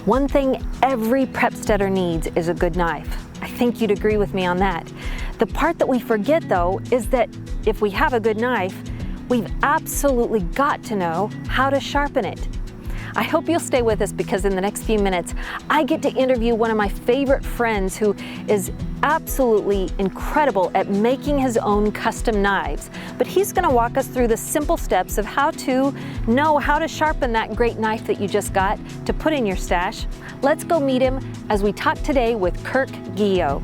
One thing every prepsteader needs is a good knife. I think you'd agree with me on that. The part that we forget though is that if we have a good knife, we've absolutely got to know how to sharpen it. I hope you'll stay with us because in the next few minutes, I get to interview one of my favorite friends who is absolutely incredible at making his own custom knives. But he's gonna walk us through the simple steps of how to know how to sharpen that great knife that you just got to put in your stash. Let's go meet him as we talk today with Kirk Guillot.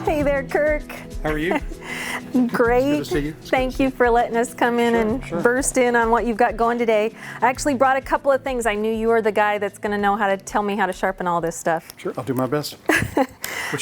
Hey there, Kirk. How are you? Great. Good to see you. Thank you for letting us come in burst in on what you've got going today. I actually brought a couple of things. I knew you were the guy that's going to know how to tell me how to sharpen all this stuff. Sure, I'll do my best. What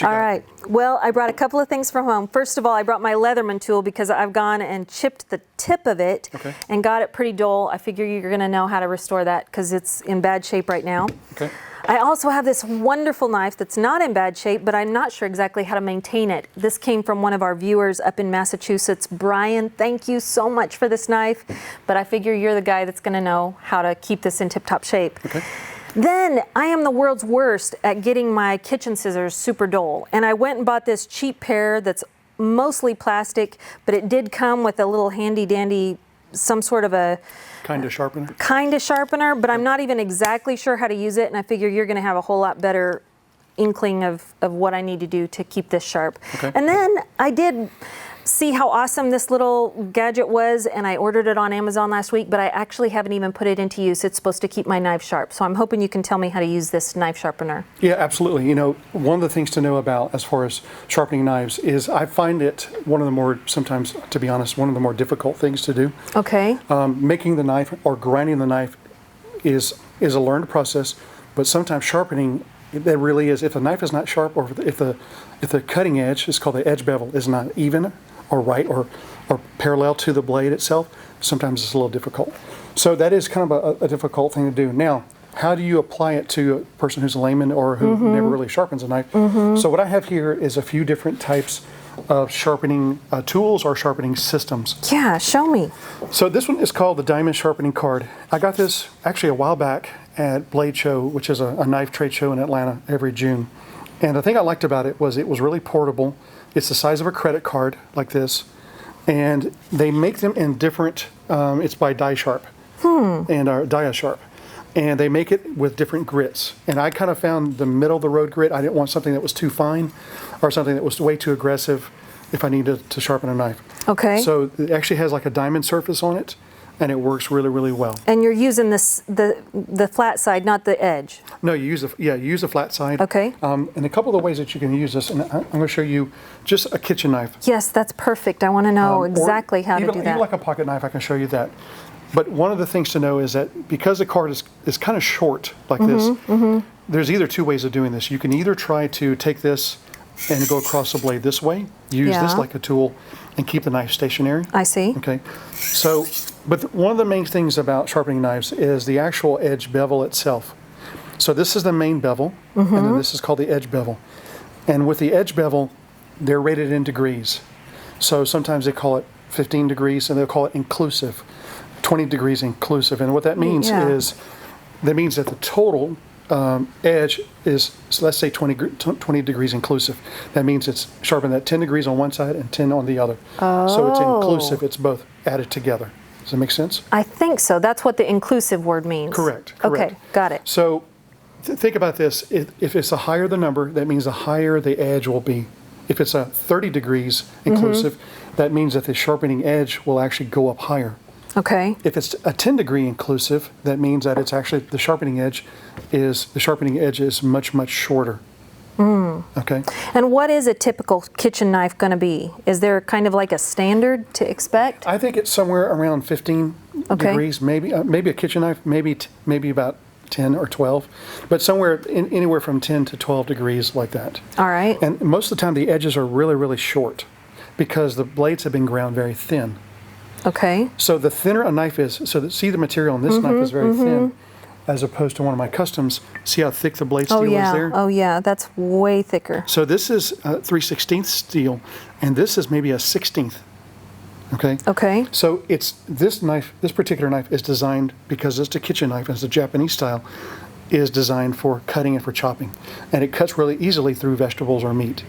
you All got? right. Well, I brought a couple of things from home. First of all, I brought my Leatherman tool because I've gone and chipped the tip of it and got it pretty dull. I figure you're going to know how to restore that because it's in bad shape right now. Okay. I also have this wonderful knife that's not in bad shape, but I'm not sure exactly how to maintain it. This came from one of our viewers up in Massachusetts. Brian, thank you so much for this knife, but I figure you're the guy that's gonna know how to keep this in tip-top shape. Okay. Then I am the world's worst at getting my kitchen scissors super dull, and I went and bought this cheap pair that's mostly plastic, but it did come with a little handy-dandy, some sort of a Kind of sharpener? Kind of sharpener, but I'm not even exactly sure how to use it, and I figure you're going to have a whole lot better inkling of what I need to do to keep this sharp. Okay. And then I did see how awesome this little gadget was, and I ordered it on Amazon last week, but I actually haven't even put it into use. It's supposed to keep my knife sharp, so I'm hoping you can tell me how to use this knife sharpener. Yeah, absolutely. You know, one of the things to know about as far as sharpening knives is I find it one of the more, sometimes, to be honest, one of the more difficult things to do. Okay. Making the knife or grinding the knife is a learned process, but sometimes sharpening, that really is, if the knife is not sharp or if the cutting edge, it's called the edge bevel, is not even or right or parallel to the blade itself, sometimes it's a little difficult. So that is kind of a difficult thing to do. Now, how do you apply it to a person who's a layman or who never really sharpens a knife? So what I have here is a few different types of sharpening tools or sharpening systems. Yeah, show me. So this one is called the Diamond Sharpening Card. I got this actually a while back at Blade Show, which is a knife trade show in Atlanta every June. And the thing I liked about it was really portable. It's the size of a credit card, like this, and they make them in different, it's by Die Sharp, and Dia Sharp, and they make it with different grits. And I kind of found the middle of the road grit. I didn't want something that was too fine or something that was way too aggressive if I needed to sharpen a knife. Okay. So it actually has like a diamond surface on it, and it works really, really well. And you're using this the flat side, not the edge. No, you use a flat side. Okay. And a couple of the ways that you can use this, and I'm going to show you just a kitchen knife. Yes, that's perfect. I want to know exactly how to do that. Even like a pocket knife, I can show you that. But one of the things to know is that because the card is kind of short like this, there's either two ways of doing this. You can either try to take this and go across the blade this way, use this like a tool, and keep the knife stationary. I see. Okay. So, but one of the main things about sharpening knives is the actual edge bevel itself. So this is the main bevel, and then this is called the edge bevel. And with the edge bevel, they're rated in degrees. So sometimes they call it 15 degrees, and they'll call it inclusive, 20 degrees inclusive. And what that means is, that means that the total edge is, so let's say 20 degrees inclusive. That means it's sharpened at 10 degrees on one side and 10 on the other. Oh. So it's inclusive, it's both added together. Does that make sense? I think so. That's what the inclusive word means. Correct. Okay, got it. So think about this. If it's the higher the number, that means the higher the edge will be. If it's a 30 degrees inclusive, that means that the sharpening edge will actually go up higher. Okay. If it's a 10 degree inclusive, that means that it's actually the sharpening edge is much, much shorter. Okay. And what is a typical kitchen knife going to be? Is there kind of like a standard to expect? I think it's somewhere around 15 degrees, maybe a kitchen knife, maybe about 10 or 12, but somewhere anywhere from 10 to 12 degrees like that. All right. And most of the time the edges are really, really short. because the blades have been ground very thin. Okay. So the thinner a knife is, so that see the material on this knife is very thin, as opposed to one of my customs. See how thick the blade steel is there? Oh yeah, that's way thicker. So this is 3/16 steel, and this is maybe a 16th. Okay. Okay. So it's this knife, this particular knife is designed because it's a kitchen knife, it's a Japanese style, is designed for cutting and for chopping, and it cuts really easily through vegetables or meat.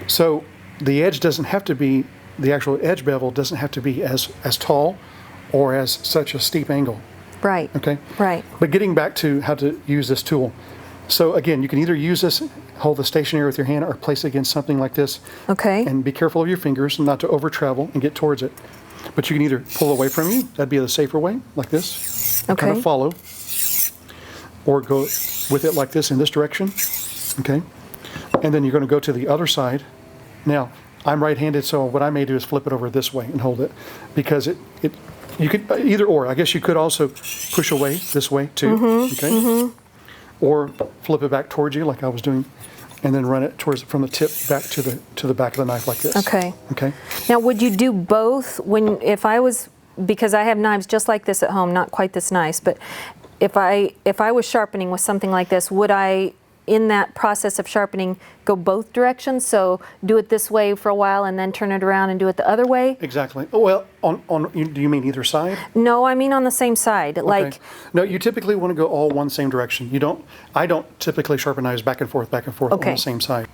So the edge doesn't have to be, the actual edge bevel doesn't have to be as tall or as such a steep angle. Right. Okay. Right. But getting back to how to use this tool. So again, you can either use this, hold the stationary with your hand, or place it against something like this. Okay. And be careful of your fingers not to over travel and get towards it. But you can either pull away from you, that'd be the safer way, like this. Okay. Kind of follow. Or go with it like this in this direction. Okay. And then you're going to go to the other side. Now, I'm right-handed, so what I may do is flip it over this way and hold it, because you could either or. I guess you could also push away this way too. Okay. Or flip it back towards you like I was doing, and then run it towards from the tip back to the back of the knife like this. Okay. Okay. Now, would you do both because I have knives just like this at home, not quite this nice, but if I was sharpening with something like this, would I, in that process of sharpening, go both directions? So do it this way for a while and then turn it around and do it the other way? Exactly. Well, do you mean either side? No, I mean on the same side. Okay. Like, no, you typically want to go all one same direction. I don't typically sharpen knives back and forth on Okay. the same side.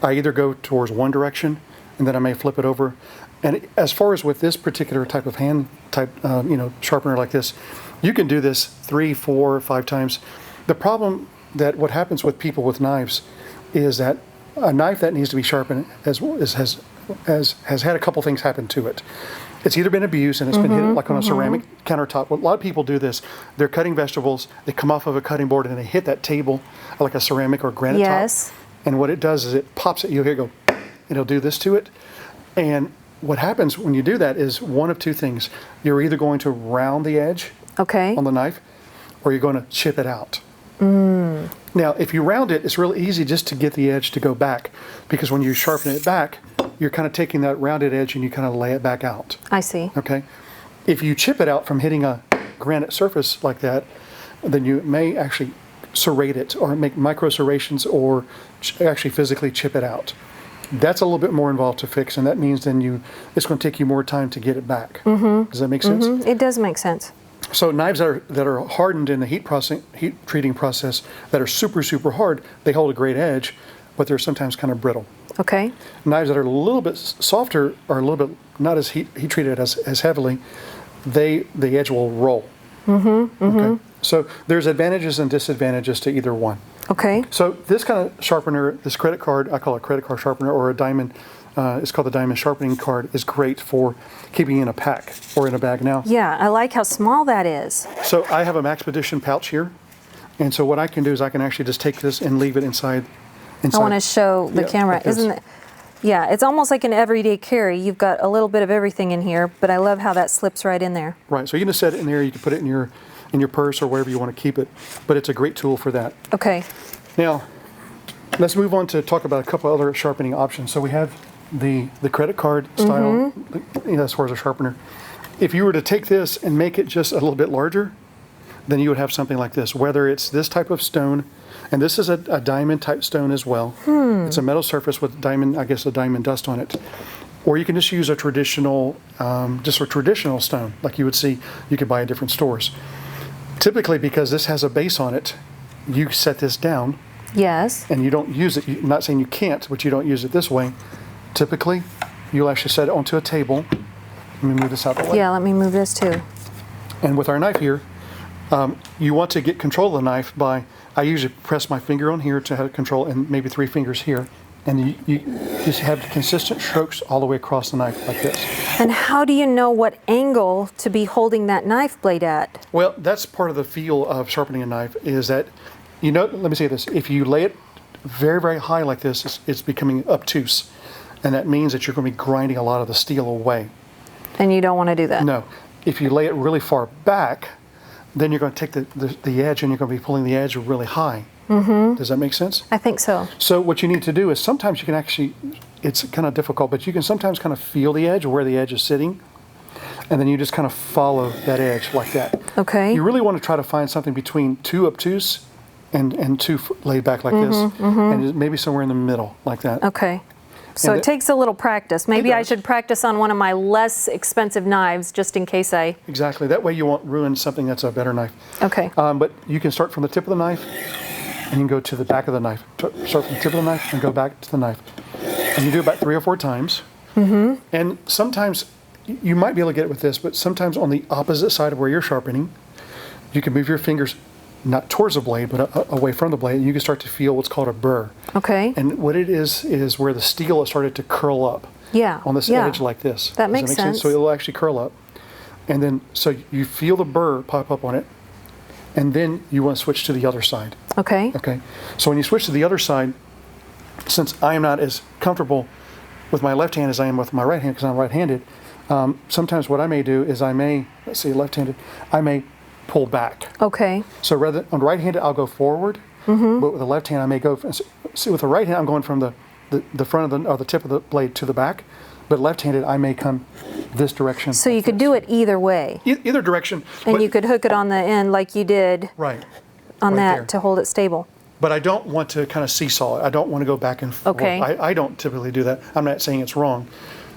I either go towards one direction and then I may flip it over. And as far as with this particular type of hand type, sharpener like this, you can do this 3, 4, 5 times. The problem that what happens with people with knives is that a knife that needs to be sharpened has had a couple things happen to it. It's either been abused and it's been hit like on a ceramic countertop. Well, a lot of people do this. They're cutting vegetables, they come off of a cutting board and they hit that table like a ceramic or granite yes. top. And what it does is it pops it, you'll hear it go, it'll do this to it. And what happens when you do that is one of two things. You're either going to round the edge okay. on the knife, or you're going to chip it out. Now, if you round it, it's really easy just to get the edge to go back, because when you sharpen it back, you're kind of taking that rounded edge and you kind of lay it back out. I see. Okay. If you chip it out from hitting a granite surface like that, then you may actually serrate it or make micro serrations or actually physically chip it out. That's a little bit more involved to fix, and that means then it's going to take you more time to get it back. Does that make sense? It does make sense. So knives that are hardened in the heat treating process, that are super, super hard, they hold a great edge, but they're sometimes kind of brittle. Okay. Knives that are a little bit softer or a little bit not as heat treated as heavily, the edge will roll. Okay. So there's advantages and disadvantages to either one. Okay. So this kind of sharpener, this credit card, I call it credit card sharpener, or a diamond, it's called the diamond sharpening card, is great for keeping in a pack or in a bag now. Yeah, I like how small that is. So I have a Maxpedition pouch here, and so what I can do is I can actually just take this and leave it inside. I want to show the camera. Like Isn't it? Yeah, it's almost like an everyday carry. You've got a little bit of everything in here, but I love how that slips right in there. Right, so you can just set it in there, you can put it in your purse or wherever you want to keep it, but it's a great tool for that. Okay. Now, let's move on to talk about a couple other sharpening options. So we have the credit card style, as far as a sharpener. If you were to take this and make it just a little bit larger, then you would have something like this, whether it's this type of stone, and this is a diamond type stone as well. It's a metal surface with diamond, I guess a diamond dust on it. Or you can just use a traditional stone, like you would see, you could buy at different stores. Typically, because this has a base on it, you set this down. Yes. And you don't use it. I'm not saying you can't, but you don't use it this way. Typically, you'll actually set it onto a table. Let me move this out of the way. Yeah, let me move this too. And with our knife here, you want to get control of the knife by, I usually press my finger on here to have control, and maybe 3 fingers here. And you just have consistent strokes all the way across the knife like this. And how do you know what angle to be holding that knife blade at? Well, that's part of the feel of sharpening a knife, is that, let me say this, if you lay it very, very high like this, it's becoming obtuse. And that means that you're going to be grinding a lot of the steel away. And you don't want to do that? No. If you lay it really far back, then you're going to take the edge and you're going to be pulling the edge really high. Does that make sense? I think so. So what you need to do is sometimes you can actually, it's kind of difficult, but you can sometimes kind of feel the edge, where the edge is sitting, and then you just kind of follow that edge like that. Okay. You really want to try to find something between too obtuse and too laid back like this, and maybe somewhere in the middle like that. Okay. So it takes a little practice. Maybe I should practice on one of my less expensive knives just in case I... Exactly. That way you won't ruin something that's a better knife. Okay. But you can start from the tip of the knife, and you can go to the back of the knife. Start from the tip of the knife and go back to the knife. And you do it about 3 or 4 times. And sometimes, you might be able to get it with this, but sometimes on the opposite side of where you're sharpening, you can move your fingers not towards the blade, but away from the blade, and you can start to feel what's called a burr. Okay. And what it is where the steel has started to curl up. Yeah. On this edge like this. That makes sense. So it'll actually curl up. And then, so you feel the burr pop up on it, and then you want to switch to the other side. Okay. Okay. So when you switch to the other side, since I am not as comfortable with my left hand as I am with my right hand, because I'm right-handed, sometimes what I may do is let's see, left-handed, I may pull back. Okay. So rather on right-handed, I'll go forward, but with the left hand, I may go. See, with the right hand, I'm going from the front of the tip of the blade to the back, but left-handed, I may come this direction. So you could do it either way. Either direction. And you could hook it on the end like you did right on right that there. to hold it stable. But I don't want to kind of seesaw it. I don't want to go back and forth. Okay. I don't typically do that. I'm not saying it's wrong,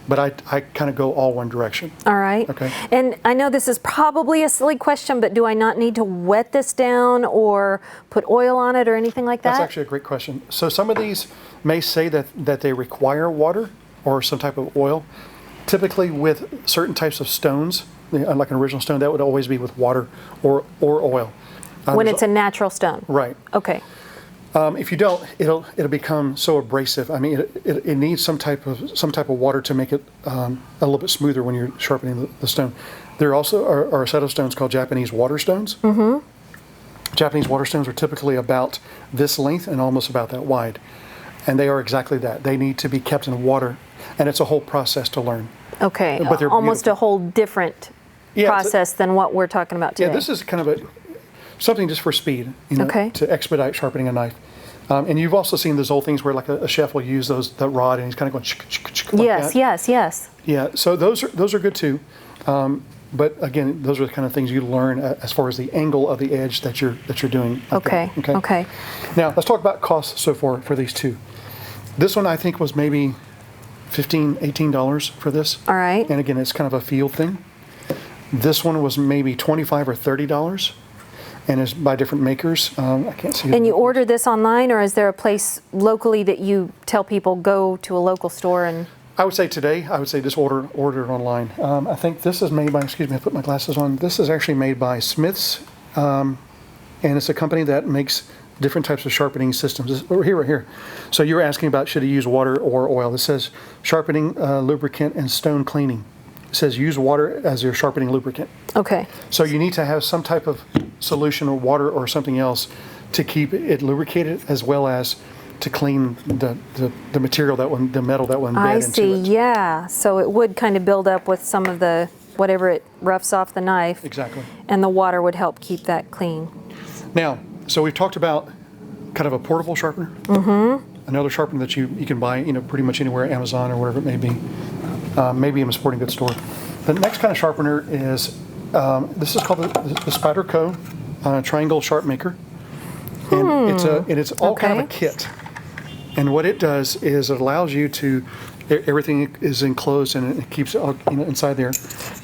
but I kind of go all one direction. All right. Okay. And I know this is probably a silly question, but do I not need to wet this down or put oil on it or anything like that? That's actually a great question. So some of these may say that they require water or some type of oil. Typically with certain types of stones, like an original stone, that would always be with water or oil. When it's a natural stone? Right. Okay. If you don't, it'll become so abrasive. I mean, it needs some type of water to make it a little bit smoother when you're sharpening the stone. There also are a set of stones called Japanese water stones. Japanese water stones are typically about this length and almost about that wide, and they are exactly that. They need to be kept in water, and it's a whole process to learn. Okay. But they're almost beautiful. a whole different process than what we're talking about today. Yeah, this is kind of something just for speed, okay. to expedite sharpening a knife. And you've also seen those old things where like a chef will use that rod and he's kind of going like yes, that. yes. Yeah, so those are good too. But again, those are the kind of things you learn as far as the angle of the edge that you're doing. Okay. Okay. Now let's talk about costs so far for these two. This one I think was maybe $15, $18 for this. All right. And again, it's kind of a field thing. This one was maybe $25 or $30. And is by different makers. I can't see. And you order this online, or is there a place locally that you tell people go to a local store and? I would say just order it online. I think this is made by. Excuse me, I put my glasses on. This is actually made by Smith's, and it's a company that makes different types of sharpening systems. Right here. So you were asking about should you use water or oil? It says sharpening lubricant and stone cleaning. It says use water as your sharpening lubricant. Okay. So you need to have some type of solution or water or something else to keep it lubricated as well as to clean the material the metal that will embed into it. I see, yeah. So it would kind of build up with some of the, whatever it roughs off the knife. Exactly. And the water would help keep that clean. Now, so we've talked about kind of a portable sharpener. Another sharpener that you can buy, pretty much anywhere, Amazon or wherever it may be. Maybe in a sporting goods store. The next kind of sharpener is, this is called the Spyderco Triangle Sharp Maker. And it's all kind of a kit. And what it does is it allows you to, everything is enclosed and it keeps it all, inside there.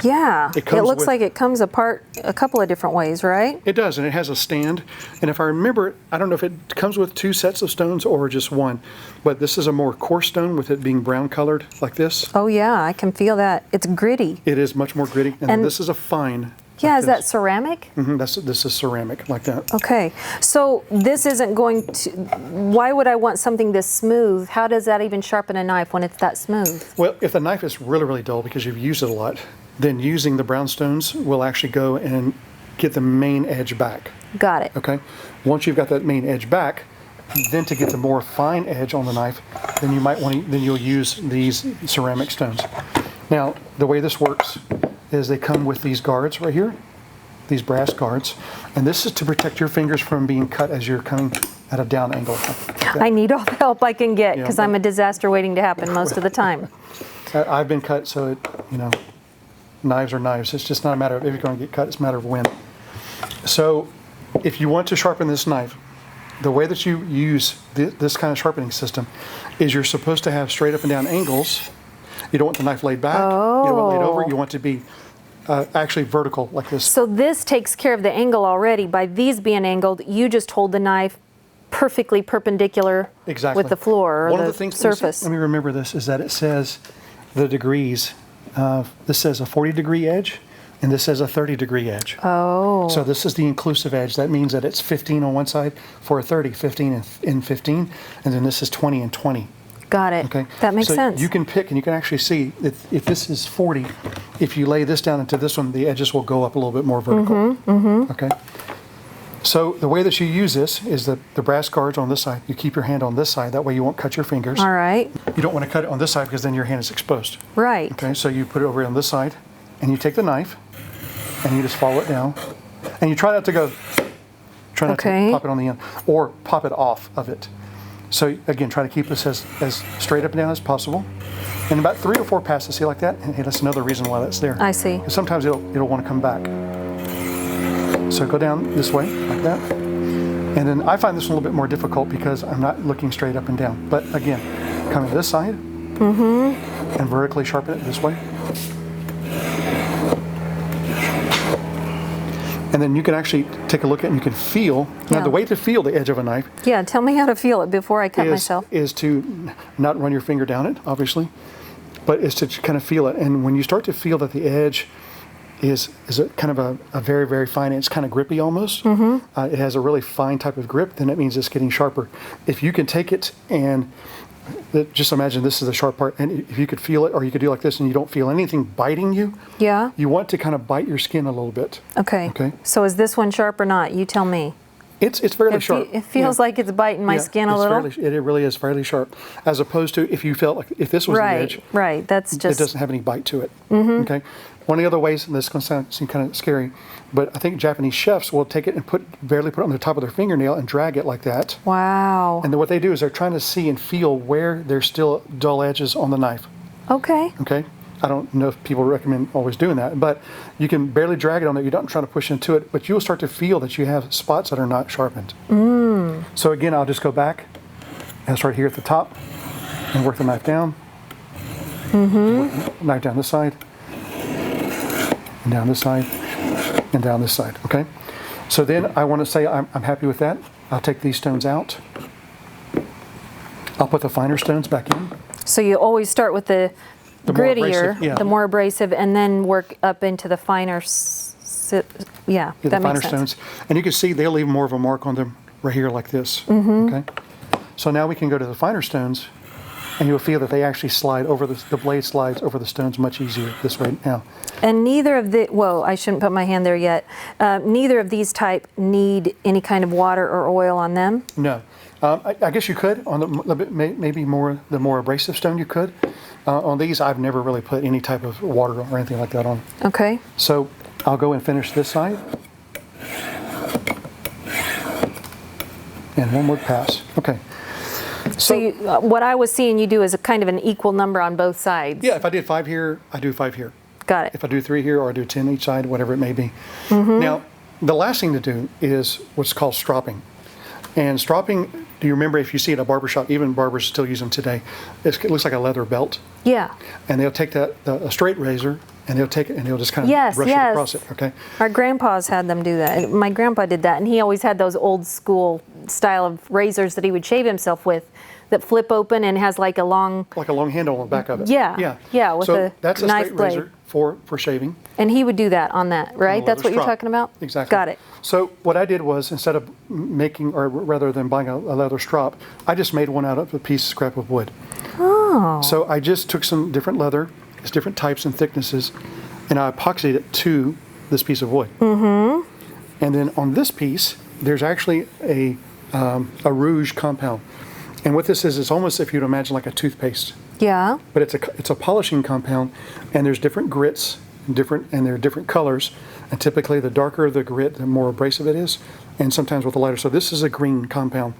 Yeah, it looks like it comes apart a couple of different ways, right? It does, and it has a stand. And if I remember, I don't know if it comes with 2 sets of stones or just one, but this is a more coarse stone with it being brown colored like this. Oh yeah, I can feel that. It's gritty. It is much more gritty, and this is a fine. Yeah, is that ceramic? This is ceramic like that. Okay, so this isn't going to, why would I want something this smooth? How does that even sharpen a knife when it's that smooth? Well, if the knife is really, really dull because you've used it a lot, then using the brown stones will actually go and get the main edge back. Got it. Okay, once you've got that main edge back, then to get the more fine edge on the knife, then you'll use these ceramic stones. Now, the way this works is they come with these guards right here, these brass guards, and this is to protect your fingers from being cut as you're coming at a down angle. Like that. I need all the help I can get Yeah, because but- I'm a disaster waiting to happen most of the time. I've been cut, so it, knives are knives. It's just not a matter of if you're going to get cut, it's a matter of when. So if you want to sharpen this knife, the way that you use this kind of sharpening system is you're supposed to have straight up and down angles. You don't want the knife laid back. You don't want it laid over. You want it to be actually vertical like this. So this takes care of the angle already. By these being angled, you just hold the knife perfectly perpendicular Exactly. with the floor or One the of the things, surface. let me remember this, is that it says the degrees. This says a 40-degree edge, and this says a 30-degree edge. Oh. So this is the inclusive edge. That means that it's 15 on one side for a 30, 15 and 15, and then this is 20 and 20. Got it. Okay. That makes so sense. You can pick, and you can actually see if this is 40, if you lay this down into this one, the edges will go up a little bit more vertical. Okay. So the way that you use this is the brass guards on this side. You keep your hand on this side. That way you won't cut your fingers. All right. You don't want to cut it on this side because then your hand is exposed. Right. Okay. So you put it over on this side, and you take the knife, and you just follow it down, and you try not to go. Try not to pop it on the end, or pop it off of it. So again, try to keep this as straight up and down as possible. And about 3 or 4 passes, see like that? And that's another reason why that's there. I see. And sometimes it'll want to come back. So go down this way, like that. And then I find this one a little bit more difficult because I'm not looking straight up and down. But again, come to this side and vertically sharpen it this way. And then you can actually take a look at it and you can feel. Now, the way to feel the edge of a knife Yeah, tell me how to feel it before I cut myself. is to not run your finger down it, obviously, but is to kind of feel it. And when you start to feel that the edge is a kind of a very, very fine, it's kind of grippy almost. It has a really fine type of grip, then it means it's getting sharper. If you can take it and just imagine this is the sharp part, and if you could feel it, or you could do like this and you don't feel anything biting you, Yeah. you want to kind of bite your skin a little bit. Okay. Okay. So is this one sharp or not? You tell me. It's fairly sharp. It feels like it's biting my skin a little. It really is fairly sharp, as opposed to if you felt like if this was the edge. Right. That's just. It doesn't have any bite to it. Okay. One of the other ways, and this is going to seem kind of scary, but I think Japanese chefs will take it and barely put it on the top of their fingernail and drag it like that. Wow. And then what they do is they're trying to see and feel where there's still dull edges on the knife. Okay. Okay. I don't know if people recommend always doing that, but you can barely drag it on there. You don't try to push into it, but you'll start to feel that you have spots that are not sharpened. So again, I'll just go back and start here at the top and work the knife down. Knife down this side, and down this side, and down this side. Okay. So then I want to say I'm happy with that. I'll take these stones out. I'll put the finer stones back in. So you always start with the more grittier, abrasive, yeah. the more abrasive, and then work up into the finer. Yeah, The that finer makes sense. stones. And you can see they'll leave more of a mark on them right here like this. Okay. So now we can go to the finer stones, and you'll feel that they actually slide over the blade slides over the stones much easier this way now. And neither of the, whoa, I shouldn't put my hand there yet. Neither of these type need any kind of water or oil on them? No. I guess you could on maybe the more abrasive stone you could. On these, I've never really put any type of water or anything like that on. Okay. So I'll go and finish this side. And one more pass. Okay. So you, what I was seeing you do is a kind of an equal number on both sides. Yeah, if I did 5 here, I do 5 here. Got it. If I do 3 here, or I do 10 each side, whatever it may be. Now, the last thing to do is what's called stropping. And stropping, do you remember if you see it at a barber shop, even barbers still use them today, it looks like a leather belt. Yeah. And they'll take a straight razor, and they'll take it and they'll just kind of brush it across it, okay? Our grandpas had them do that. My grandpa did that, and he always had those old school style of razors that he would shave himself with that flip open and has like a long handle on the back of it. Yeah. Yeah, with so a that's a knife straight blade. razor for shaving. And he would do that on that, right? That's what you're talking about? Exactly. Got it. So what I did was, instead of making, or rather than buying a leather strop, I just made one out of a piece of scrap of wood. Oh. So I just took some different leather, it's different types and thicknesses, and I epoxied it to this piece of wood. And then on this piece, there's actually a rouge compound. And what this is almost, if you'd imagine, like a toothpaste. Yeah. But it's a polishing compound, and there's different grits, and there are different colors. And typically, the darker the grit, the more abrasive it is, and sometimes with the lighter. So this is a green compound.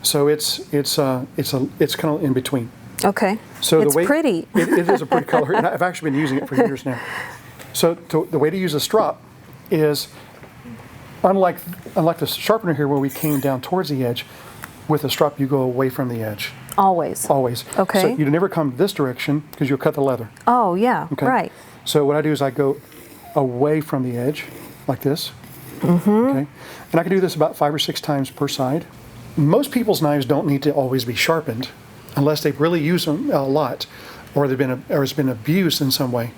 So it's kind of in between. Okay. So It's the way, pretty. it is a pretty color, and I've actually been using it for years now. So the way to use a strop is, unlike the sharpener here where we came down towards the edge, with a strop you go away from the edge. Always. Always. Okay. So you never come this direction because you'll cut the leather. Oh, yeah, Okay. right. So what I do is I go away from the edge, like this. Okay. And I can do this about 5 or 6 times per side. Most people's knives don't need to always be sharpened unless they've really used them a lot, or it's been abused in some way.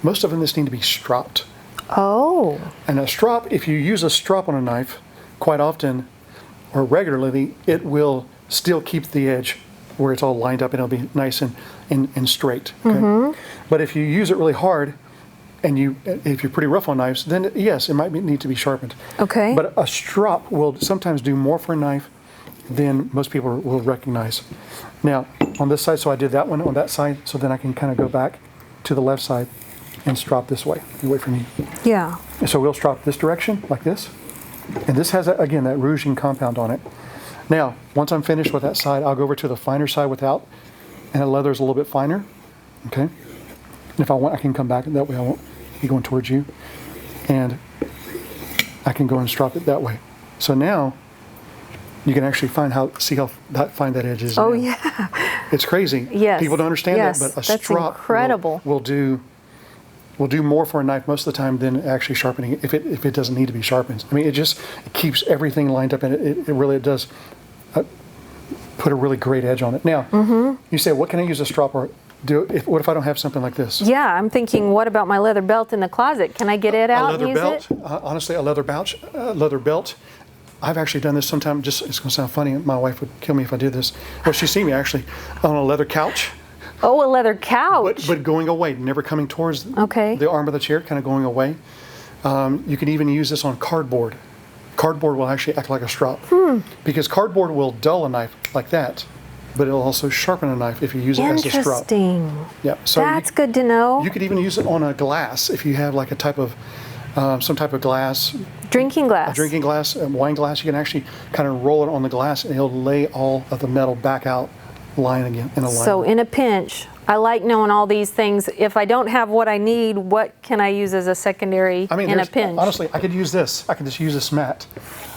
Most of them just need to be stropped. Oh. And a strop, if you use a strop on a knife, quite often or regularly, it will still keep the edge where it's all lined up and it'll be nice and straight. Okay? But if you use it really hard, and if you're pretty rough on knives, then yes, it might need to be sharpened. Okay. But a strop will sometimes do more for a knife than most people will recognize. Now, on this side, so I did that one on that side, so then I can kind of go back to the left side and strop this way, away from you. Yeah. And so we'll strop this direction, like this. And this has, again, that rouging compound on it. Now, once I'm finished with that side, I'll go over to the finer side without, and the leather is a little bit finer, okay? And if I want, I can come back, and that way I won't be going towards you. And I can go and strop it that way. So now, you can actually see how fine that edge is. Oh, now. yeah. It's crazy. Yes. People don't understand Yes. that, but a That's strop incredible. will do more for a knife most of the time than actually sharpening it if it doesn't need to be sharpened. I mean, it keeps everything lined up, and it really does put a really great edge on it. Now, you say, what can I use a strop or do? What if I don't have something like this? Yeah, I'm thinking, what about my leather belt in the closet? Can I get it out and use it? Honestly, a leather belt. I've actually done this sometime. It's going to sound funny. My wife would kill me if I did this. Well, she's seen me actually on a leather couch. Oh, a leather couch. But going away, never coming towards Okay. the arm of the chair, kind of going away. You can even use this on cardboard. Cardboard will actually act like a strop. Because cardboard will dull a knife like that, but it'll also sharpen a knife if you use it as a strop. Interesting. Yeah. So That's good to know. You could even use it on a glass if you have like a type of, some type of glass. Drinking glass. A drinking glass, a wine glass. You can actually kind of roll it on the glass and it'll lay all of the metal back out, line again in a line. So in a pinch, I like knowing all these things. If I don't have what I need, what can I use as a secondary in a pinch? Honestly, I could use this. I could just use this mat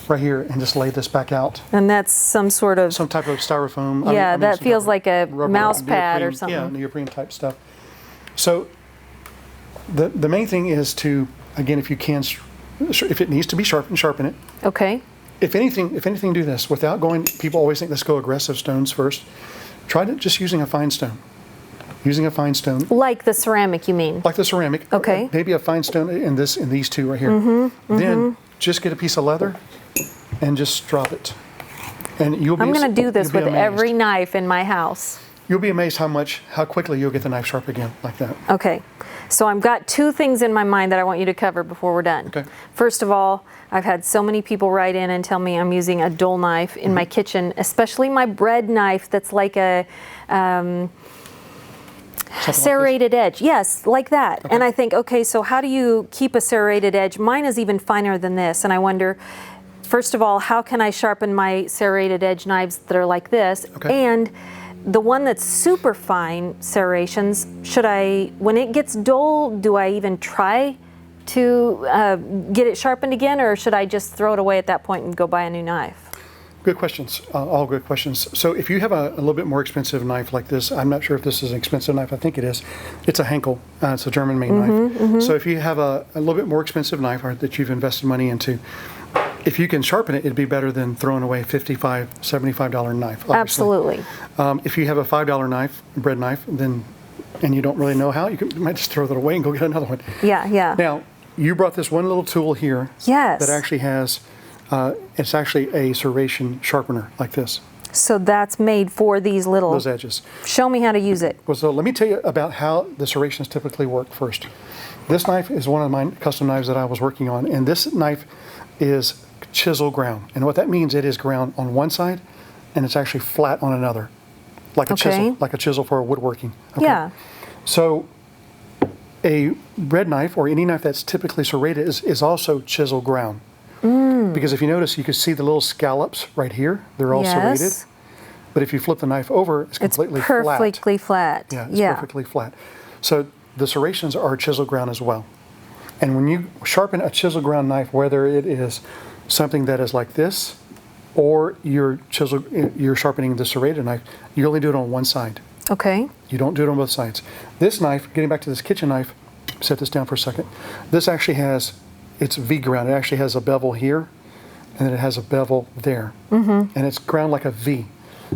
right here and just lay this back out. And that's some type of styrofoam. Yeah, that feels like a rubber, mouse pad or neoprene, something. Yeah, neoprene type stuff. So the main thing is to, again, if you can, if it needs to be sharpened, sharpen it. Okay. If anything, do this without going. People always think let's go aggressive stones first. Try just using a fine stone. Using a fine stone. Like the ceramic, you mean? Like the ceramic. Okay. Maybe a fine stone in these two right here. Then just get a piece of leather and just drop it. And you'll be. I'm going to do this with amazed. every knife in my house. You'll be amazed how quickly you'll get the knife sharp again, like that. Okay, so I've got 2 things in my mind that I want you to cover before we're done. Okay. First of all, I've had so many people write in and tell me I'm using a dull knife in my kitchen, especially my bread knife that's like a serrated edge. Yes, like that. Okay. And I think, okay, so how do you keep a serrated edge? Mine is even finer than this, and I wonder, first of all, how can I sharpen my serrated edge knives that are like this? Okay. And the one that's super fine serrations, when it gets dull, do I even try to get it sharpened again, or should I just throw it away at that point and go buy a new knife? Good questions, all good questions. So if you have a little bit more expensive knife like this, I'm not sure if this is an expensive knife, I think it is. It's a Henkel, it's a German-made knife. So if you have a little bit more expensive knife that you've invested money into, if you can sharpen it, it'd be better than throwing away a $55, $75 knife. Obviously. Absolutely. If you have a $5 knife, bread knife, and you don't really know how, you might just throw that away and go get another one. Yeah, yeah. Now, you brought this one little tool here. Yes. That actually has, it's actually a serration sharpener like this. So that's made for those edges. Show me how to use it. Well, so let me tell you about how the serrations typically work first. This knife is one of my custom knives that I was working on, and this knife is chisel ground. And what that means, it is ground on one side, and it's actually flat on another, like a chisel, like a chisel for woodworking. Okay? Yeah. So a bread knife or any knife that's typically serrated is also chisel ground. Because if you notice, you can see the little scallops right here. They're all serrated. Yes. But if you flip the knife over, it's completely flat. Perfectly flat. Yeah, it's perfectly flat. So the serrations are chisel ground as well. And when you sharpen a chisel ground knife, whether it is something that is like this, or you're sharpening the serrated knife, you only do it on one side. Okay. You don't do it on both sides. This knife, getting back to this kitchen knife, set this down for a second. This actually has, it's V ground. It actually has a bevel here, and then it has a bevel there. And it's ground like a V.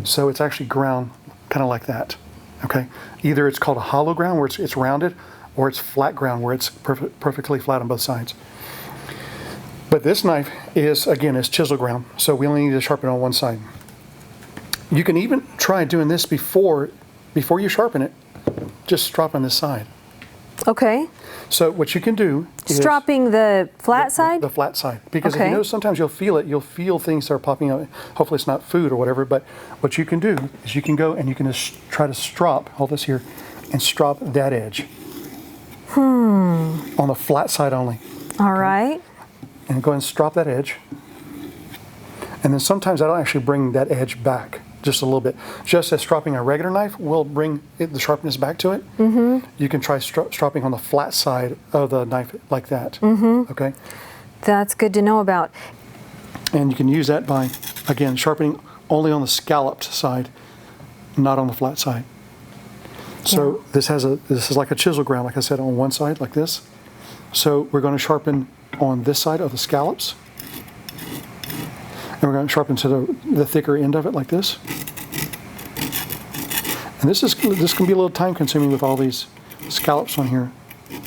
So it's actually ground kind of like that. Okay. Either it's called a hollow ground where it's rounded, or it's flat ground where it's perfectly flat on both sides. But this knife is, again, is chisel ground, so we only need to sharpen on one side. You can even try doing this before you sharpen it, just strop on this side. Okay. So what you can do is Stropping the flat side? The flat side. Because if Okay. you notice, sometimes you'll feel it. You'll feel things that are popping out. Hopefully it's not food or whatever, but what you can do is you can go and you can just try to strop, hold this here, and strop that edge. On the flat side only. All right. And go ahead and strop that edge. And then sometimes that'll actually bring that edge back just a little bit. Just as stropping a regular knife will bring the sharpness back to it, you can try stropping on the flat side of the knife like that. Okay? That's good to know about. And you can use that by, again, sharpening only on the scalloped side, not on the flat side. So this is like a chisel ground, like I said, on one side, like this. So we're going to sharpen on this side of the scallops. And we're going to sharpen to the thicker end of it like this. And this can be a little time consuming with all these scallops on here.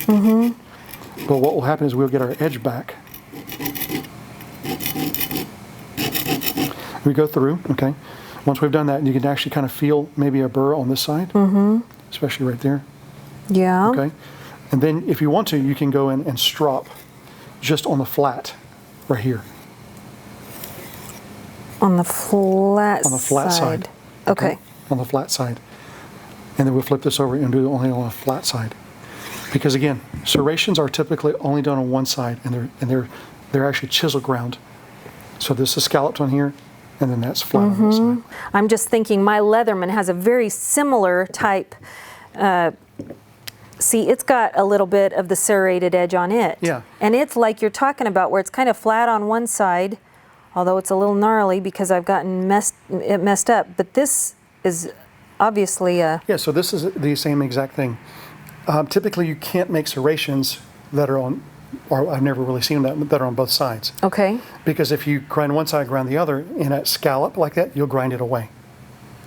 But what will happen is we'll get our edge back. We go through, okay. Once we've done that, you can actually kind of feel maybe a burr on this side, especially right there. Yeah. Okay. And then if you want to, you can go in and strop just on the flat right here. On the flat side. Okay. On the flat side. And then we'll flip this over and do it only on the flat side. Because again, serrations are typically only done on one side, and they're actually chisel ground. So this is scalloped on here, and then that's flat on this side. I'm just thinking my Leatherman has a very similar type. See, it's got a little bit of the serrated edge on it. Yeah. And it's like you're talking about, where it's kind of flat on one side, although it's a little gnarly because I've gotten it messed up. But this is obviously a... Yeah, so this is the same exact thing. Typically, you can't make serrations that are on, or I've never really seen them that are on both sides. Okay. Because if you grind one side, grind the other, in a scallop like that, you'll grind it away.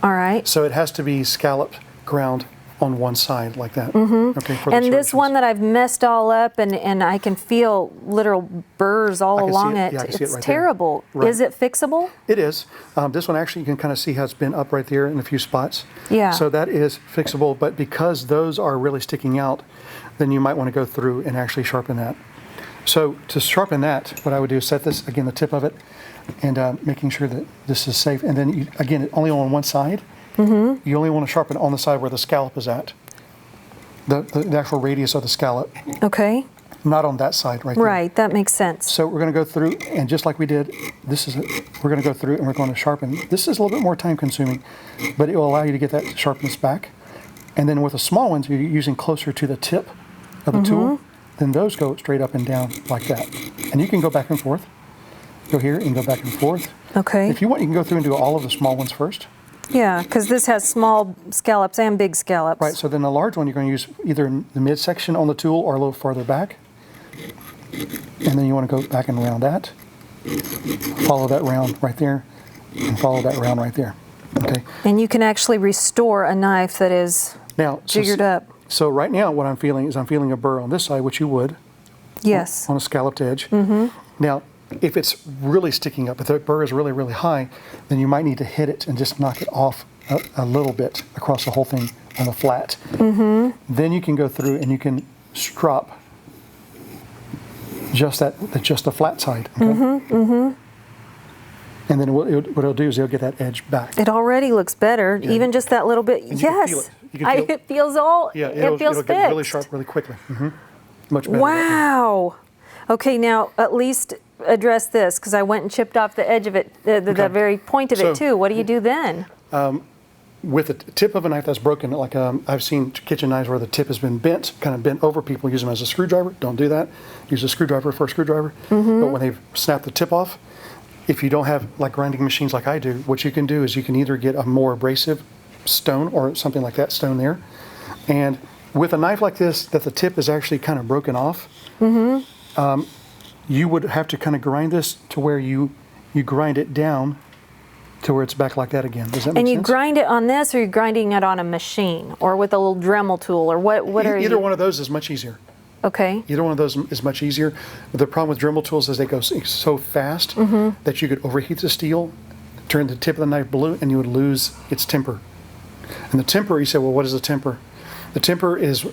All right. So it has to be scalloped ground on one side like that. Okay, for the And this serrations. one that I've messed all up, and I can feel literal burrs all can see along it. it. Yeah, I can see it It's right there. terrible. Right. Is it fixable? It is. This one actually, you can kind of see how it's been up right there in a few spots. Yeah. So that is fixable, but because those are really sticking out, then you might want to go through and actually sharpen that. So to sharpen that, what I would do is set this, again, the tip of it, and making sure that this is safe. And then, again, only on one side. You only want to sharpen on the side where the scallop is at. The actual radius of the scallop. Okay. Not on that side right there. Right, that makes sense. So we're going to go through, and just like we did, we're going to go through and we're going to sharpen. This is a little bit more time consuming, but it will allow you to get that sharpness back. And then with the small ones, you're using closer to the tip of the tool, then those go straight up and down like that. And you can go back and forth. Go here and go back and forth. Okay. If you want, you can go through and do all of the small ones first. Yeah, because this has small scallops and big scallops. Right, so then the large one, you're going to use either in the midsection on the tool or a little farther back. And then you want to go back and round that. Follow that round right there, and follow that round right there. Okay. And you can actually restore a knife that is Now, jiggered up. So right now what I'm feeling is I'm feeling a burr on this side, which you would. Yes. On a scalloped edge. Now, if it's really sticking up, if the burr is really, really high, then you might need to hit it and just knock it off a little bit across the whole thing on the flat. Then you can go through and you can strop just the flat side. Okay? And then what it'll do is it'll get that edge back. It already looks better, even just that little bit. And you can feel Yes. it. You can feel It feels all, Yeah, it feels it'll get really fixed. sharp really quickly. Much better. Wow. Okay, now at least address this, because I went and chipped off the edge of it, the very point of it too. What do you do then? With the tip of a knife that's broken, like I've seen kitchen knives where the tip has been bent, kind of bent over, people use them as a screwdriver. Don't do that. Use a screwdriver for a screwdriver. But when they've snapped the tip off, if you don't have like grinding machines like I do, what you can do is you can either get a more abrasive stone or something like that stone there. And with a knife like this, that the tip is actually kind of broken off, you would have to kind of grind this to where you grind it down to where it's back like that again. Does that make sense? And you grind it on this, or you're grinding it on a machine, or with a little Dremel tool, or what are you? Either one of those is much easier. Okay. Either one of those is much easier. The problem with Dremel tools is they go so fast that you could overheat the steel, turn the tip of the knife blue, and you would lose its temper. And the temper, you say, well, what is the temper? The temper is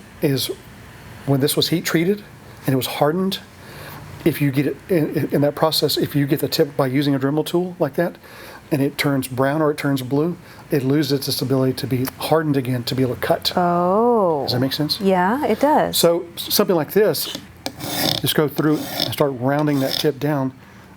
when this was heat treated and it was hardened. If you get it in that process, if you get the tip by using a Dremel tool like that, and it turns brown or it turns blue, it loses its ability to be hardened again to be able to cut. Oh. Does that make sense? Yeah, it does. So something like this, just go through and start rounding that tip down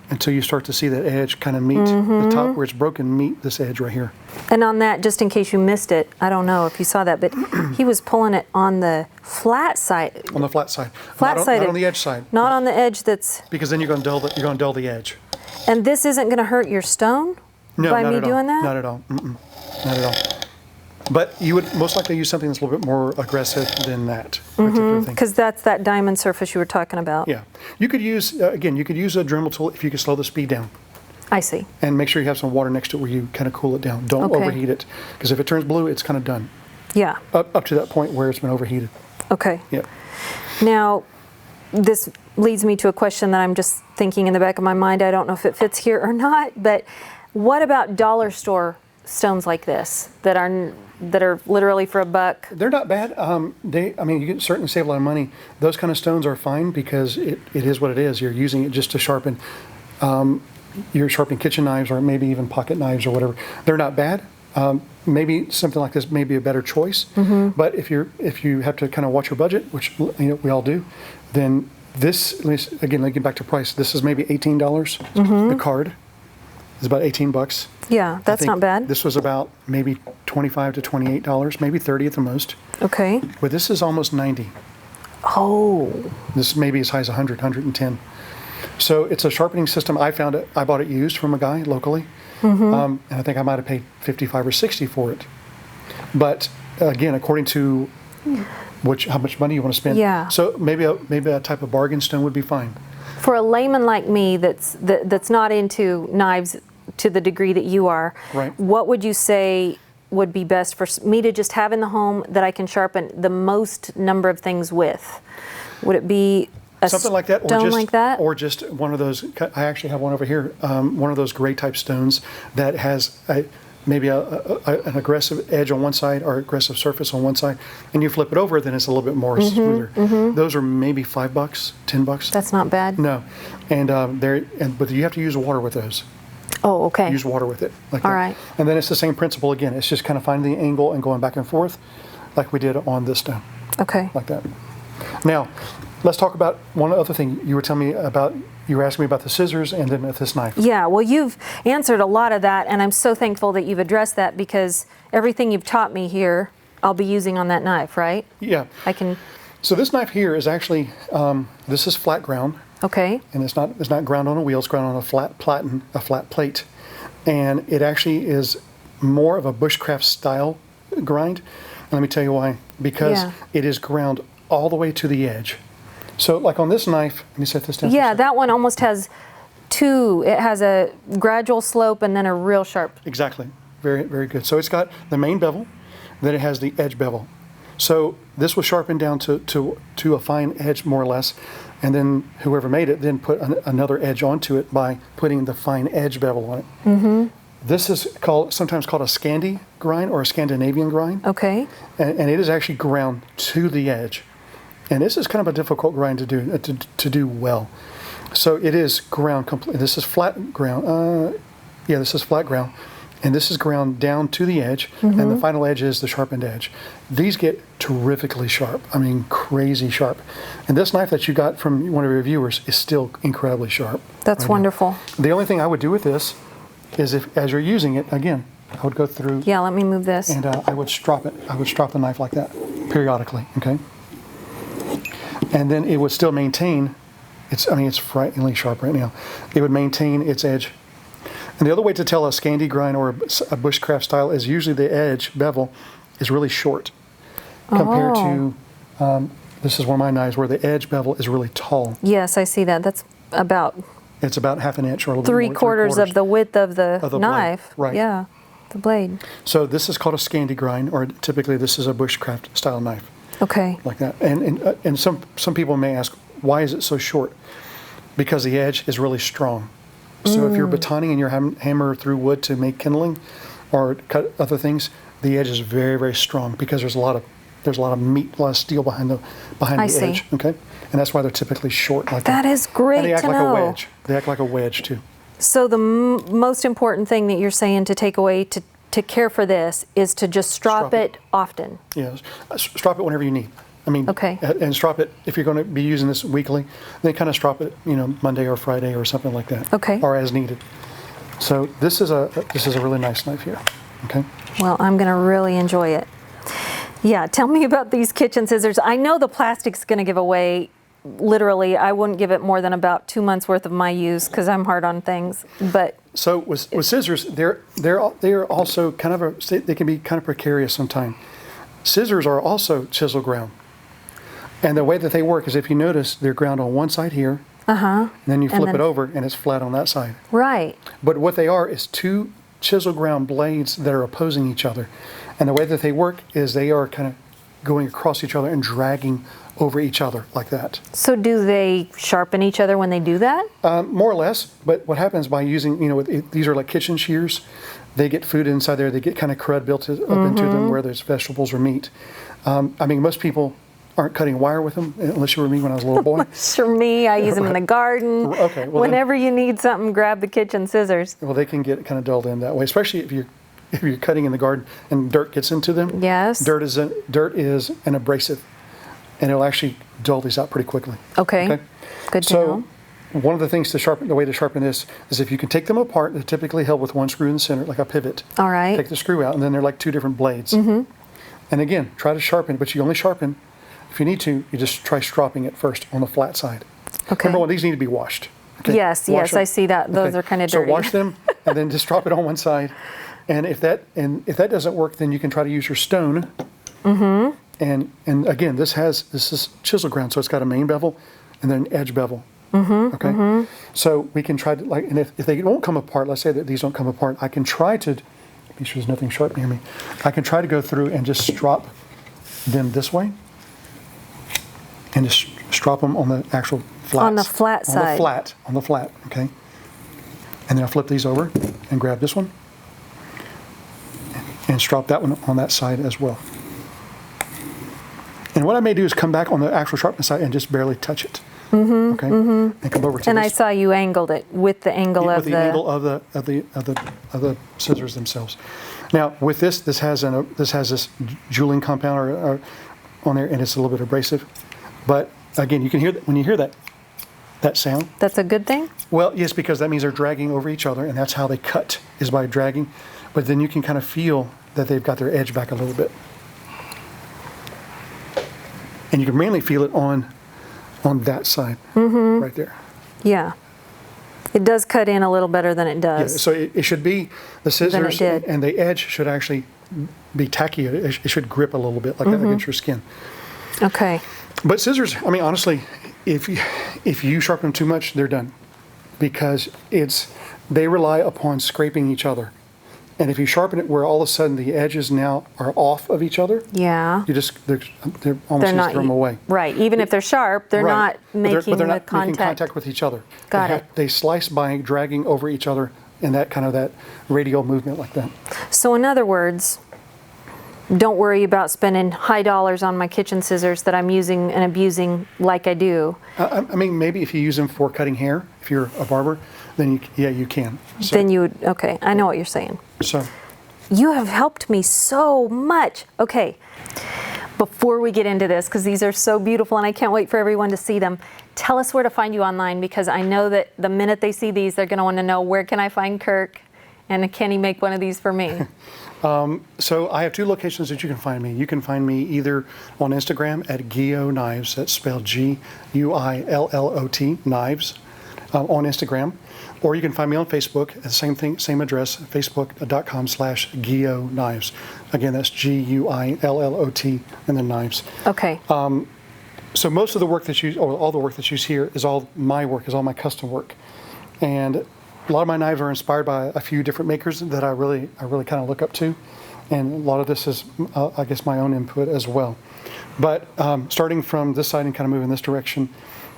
until you start to see that edge kind of meet the top where it's broken, meet this edge right here. And on that, just in case you missed it, I don't know if you saw that, but he was pulling it on the flat side. On the flat side. Flat side. Not on the edge side. Not on the edge that's... Because then you're going to dull the edge. And this isn't going to hurt your stone? No, by not me at all. doing that? Not at all. Not at all. But you would most likely use something that's a little bit more aggressive than that particular thing. Because that's that diamond surface you were talking about. Yeah. You could use, again, you could use a Dremel tool if you could slow the speed down. I see. And make sure you have some water next to it where you kind of cool it down. Don't overheat it. Because if it turns blue, it's kind of done. Yeah. Up to that point where it's been overheated. Okay. Yeah. Now, this leads me to a question that I'm just thinking in the back of my mind. I don't know if it fits here or not, but what about dollar store stones like this that are literally for $1? They're not bad. I mean, you can certainly save a lot of money. Those kind of stones are fine because it is what it is. You're using it just to sharpen. You're sharpening kitchen knives or maybe even pocket knives or whatever. They're not bad. Maybe something like this may be a better choice. But if you have to kind of watch your budget, which we all do, then this, again, let me get back to price. This is maybe $18. The card is about $18. Yeah, that's not bad. This was about maybe $25 to $28, maybe $30 at the most. Okay. But this is almost $90. Oh. This may be as high as $100, $110. So it's a sharpening system. I found it. I bought it used from a guy locally, and I think I might have paid $55 or $60 for it. But again, according to how much money you want to spend. Yeah. So maybe a type of bargain stone would be fine. For a layman like me that's not into knives to the degree that you are, right, what would you say would be best for me to just have in the home that I can sharpen the most number of things with? Would it be a something like that, stone like that? Or just one of those? I actually have one over here, one of those gray type stones that has maybe an aggressive edge on one side or aggressive surface on one side, and you flip it over, then it's a little bit more smoother. Those are maybe $5, $10. That's not bad. No, but you have to use water with those. Oh, okay. Use water with it. Like All that. right. And then it's the same principle again. It's just kind of finding the angle and going back and forth, like we did on this stone. Okay. Like that. Now, let's talk about one other thing you were telling me about. You were asking me about the scissors and then this knife. Yeah, well, you've answered a lot of that, and I'm so thankful that you've addressed that because everything you've taught me here, I'll be using on that knife, right? Yeah. I can. So this knife here is actually, this is flat ground. Okay. And it's not ground on a wheel, it's ground on a flat plate. And it actually is more of a bushcraft style grind. And let me tell you why. Because it is ground all the way to the edge. So like on this knife, let me set this down. Yeah, that one almost has it has a gradual slope and then a real sharp. Exactly. Very, very good. So it's got the main bevel, then it has the edge bevel. So this was sharpened down to a fine edge, more or less, and then whoever made it then put another edge onto it by putting the fine edge bevel on it. This is sometimes called a Scandi grind or a Scandinavian grind. Okay. And it is actually ground to the edge. And this is kind of a difficult grind to do well. So it is ground complete. This is flat ground. This is flat ground. and this is ground down to the edge, and the final edge is the sharpened edge. These get terrifically sharp. I mean, crazy sharp. And this knife that you got from one of your viewers is still incredibly sharp. That's right wonderful. now. The only thing I would do with this is as you're using it, again, I would go through. Yeah, let me move this. And I would strop it. I would strop the knife like that periodically, okay? And then it would still maintain, it's frighteningly sharp right now. It would maintain its edge. And the other way to tell a Scandi Grind or a bushcraft style is usually the edge bevel is really short compared to, this is one of my knives where the edge bevel is really tall. Yes, I see that. That's about It's about half an inch or a little three bit more. quarters of the width of the blade, knife. right. Yeah, the blade. So this is called a Scandi Grind, or typically this is a bushcraft style knife. Okay. Like that. And some people may ask, why is it so short? Because the edge is really strong. So if you're batoning and you're hammer through wood to make kindling or cut other things, the edge is very, very strong because there's a lot of meat, a lot of steel behind the edge. Okay, and that's why they're typically short like that. That is great and they act to like know. a wedge. They act like a wedge too. So the most important thing that you're saying to take away to care for this is to just strop it often. Yes, strop it whenever you need. I mean, Okay. And strop it if you're going to be using this weekly. Then kind of strop it, Monday or Friday or something like that. Okay. Or as needed. So this is a really nice knife here. Okay. Well, I'm going to really enjoy it. Yeah, tell me about these kitchen scissors. I know the plastic's going to give away. Literally, I wouldn't give it more than about 2 months worth of my use because I'm hard on things. But so with scissors, they're also they can be kind of precarious sometimes. Scissors are also chisel ground. And the way that they work is, if you notice, they're ground on one side here, and then you flip it over and it's flat on that side. Right. But what they are is two chisel ground blades that are opposing each other. And the way that they work is they are kind of going across each other and dragging over each other like that. So do they sharpen each other when they do that? More or less, but what happens by using, these are like kitchen shears. They get food inside there. They get kind of crud built up into them where there's vegetables or meat. Most people aren't cutting wire with them, unless you were me when I was a little boy. For me, I use them in the garden. Okay, well Whenever you need something, grab the kitchen scissors. Well, they can get kind of dulled in that way, especially if you're cutting in the garden and dirt gets into them. Yes. Dirt is an abrasive, and it'll actually dull these out pretty quickly. Okay. Good to know. So one of the things the way to sharpen this is if you can take them apart. They're typically held with one screw in the center, like a pivot. All right. Take the screw out, and then they're like two different blades. And again, try to sharpen, but you only sharpen. If you need to, you just try stropping it first on the flat side. Okay. Number one, these need to be washed. Okay? Yes, Wash them. I see that. Those are kind of dirty. So wash them and then just drop it on one side. And if that doesn't work, then you can try to use your stone. And again, this is chisel ground, so it's got a main bevel and then an edge bevel. Okay. So we can try to and if they won't come apart, let's say that these don't come apart, I can try to be sure there's nothing sharp near me. I can try to go through and just strop them this way. And just strop them on the actual flat. On the flat side. On the flat, okay? And then I'll flip these over and grab this one and strop that one on that side as well. And what I may do is come back on the actual sharpness side and just barely touch it. Okay? And come over to And this. I saw you angled it with the angle of the angle of the scissors themselves. Now with this has this jeweling compound or on there, and it's a little bit abrasive. But again, you can hear that when you hear that sound. That's a good thing? Well, yes, because that means they're dragging over each other, and that's how they cut, is by dragging. But then you can kind of feel that they've got their edge back a little bit. And you can mainly feel it on that side, right there. Yeah. It does cut in a little better than it Yeah, does. so it should be, the scissors did. and the edge should actually be tacky. It should grip a little bit like that against your skin. Okay. But scissors, honestly, if you sharpen them too much, they're done, because they rely upon scraping each other. And if you sharpen it where all of a sudden the edges now are off of each other, Yeah. they're almost just throw them away. Right. Even if they're sharp, they're Right. not making but they're the not making contact. contact with each other. Got it. They slice by dragging over each other in that radial movement like that. So in other words, don't worry about spending high dollars on my kitchen scissors that I'm using and abusing like I do. I mean, maybe if you use them for cutting hair, if you're a barber, then you can. So, Then you would, okay, I know what you're saying. So, You have helped me so much. Okay, before we get into this, because these are so beautiful and I can't wait for everyone to see them, tell us where to find you online, because I know that the minute they see these, they're going to want to know, where can I find Kirk, and can he make one of these for me? So I have 2 locations that you can find me. You can find me either on Instagram at GuillotKnives, that's spelled Guillot, knives, on Instagram. Or you can find me on Facebook, same thing, same address, facebook.com/GuillotKnives. Again, that's Guillot and then knives. Okay. So most of the work that all the work that you see here is all my work, is all my custom work. And a lot of my knives are inspired by a few different makers that I really kind of look up to. And a lot of this is, I guess, my own input as well. But starting from this side and kind of moving this direction,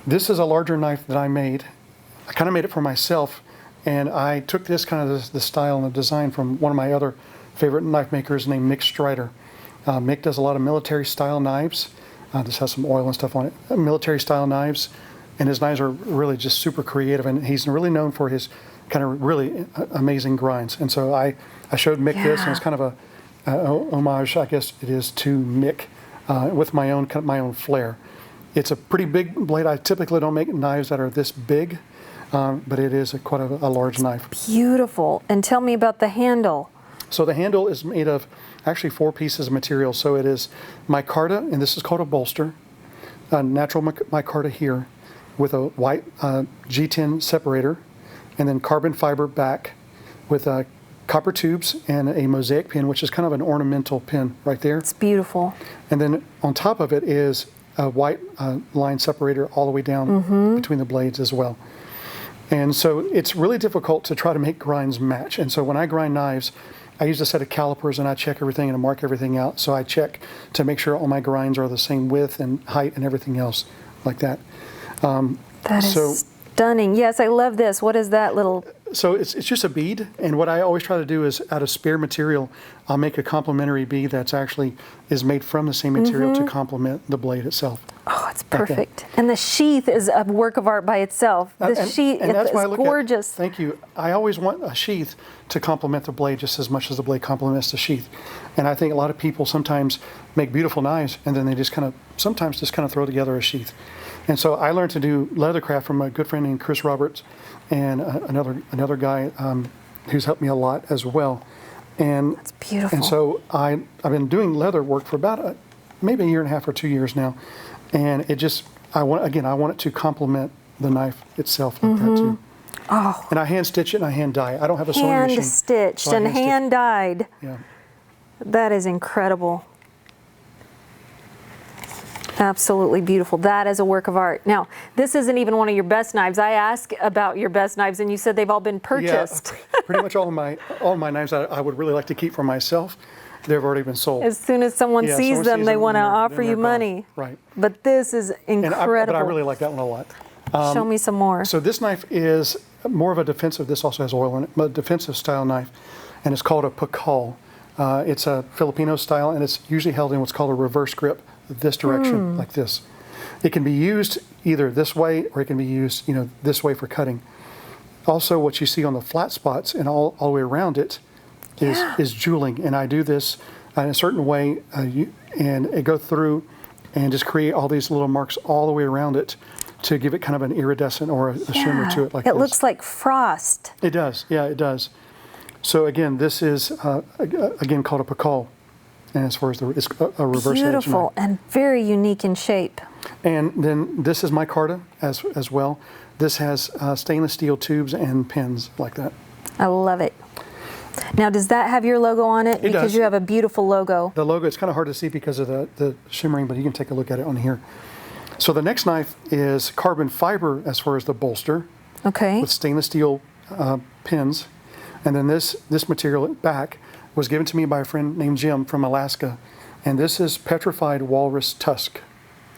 this is a larger knife that I made. I kind of made it for myself, and I took this kind of the style and the design from one of my other favorite knife makers named Mick Strider. Mick does a lot of military style knives. This has some oil and stuff on it. Military style knives, and his knives are really just super creative, and he's really known for his kind of really amazing grinds. And so I showed Mick this, and it's kind of a homage, I guess it is, to Mick with my own flair. It's a pretty big blade. I typically don't make knives that are this big. But it is quite a large knife. Beautiful. And tell me about the handle. So the handle is made of actually 4 pieces of material. So it is micarta, and this is called a bolster, a natural micarta here with a white G10 separator, and then carbon fiber back with copper tubes and a mosaic pin, which is kind of an ornamental pin right there. It's beautiful. And then on top of it is a white line separator all the way down between the blades as well. And so it's really difficult to try to make grinds match. And so when I grind knives, I use a set of calipers and I check everything and I mark everything out. So I check to make sure all my grinds are the same width and height and everything else like that. That is stunning. Yes, I love this. What is that little? So it's just a bead. And what I always try to do is, out of spare material, I'll make a complementary bead that's actually is made from the same material to complement the blade itself. Oh, it's perfect. And the sheath is a work of art by itself. The sheath is gorgeous. Thank you. I always want a sheath to complement the blade just as much as the blade complements the sheath. And I think a lot of people sometimes make beautiful knives and then they sometimes just kind of throw together a sheath. And so I learned to do leathercraft from a good friend named Chris Roberts and another guy who's helped me a lot as well. And that's beautiful. And so I've been doing leather work for about maybe a year and a half or 2 years now. And it just, I want it to complement the knife itself like that too. Oh. And I hand stitch it and I hand dye it. I don't have a sewing machine. Hand stitched and hand dyed. Yeah. That is incredible. Absolutely beautiful. That is a work of art. Now, this isn't even one of your best knives. I asked about your best knives and you said they've all been purchased. Yeah, pretty much all of my knives I would really like to keep for myself. They've already been sold. As soon as someone sees them, they want to offer you money. Right. But this is incredible. But I really like that one a lot. Show me some more. So this knife is more of a defensive, this also has oil in it, but a defensive style knife. And it's called a pakal. It's a Filipino style, and it's usually held in what's called a reverse grip, this direction, like this. It can be used either this way, or it can be used, this way for cutting. Also, what you see on the flat spots and all the way around it is jeweling, and I do this in a certain way, and it go through and just create all these little marks all the way around it to give it kind of an iridescent or a shimmer to it like this. It looks like frost. It does, yeah, it does. So again, this is again called a pakal, and as far as it's a reverse edge knife. Beautiful and very unique in shape. And then this is micarta as well. This has stainless steel tubes and pins like that. I love it. Now, does that have your logo on it? Because does. You have a beautiful logo. The logo, it's kind of hard to see because of the shimmering, but you can take a look at it on here. So the next knife is carbon fiber as far as the bolster. Okay. With stainless steel pins. And then this material back was given to me by a friend named Jim from Alaska. And this is petrified walrus tusk.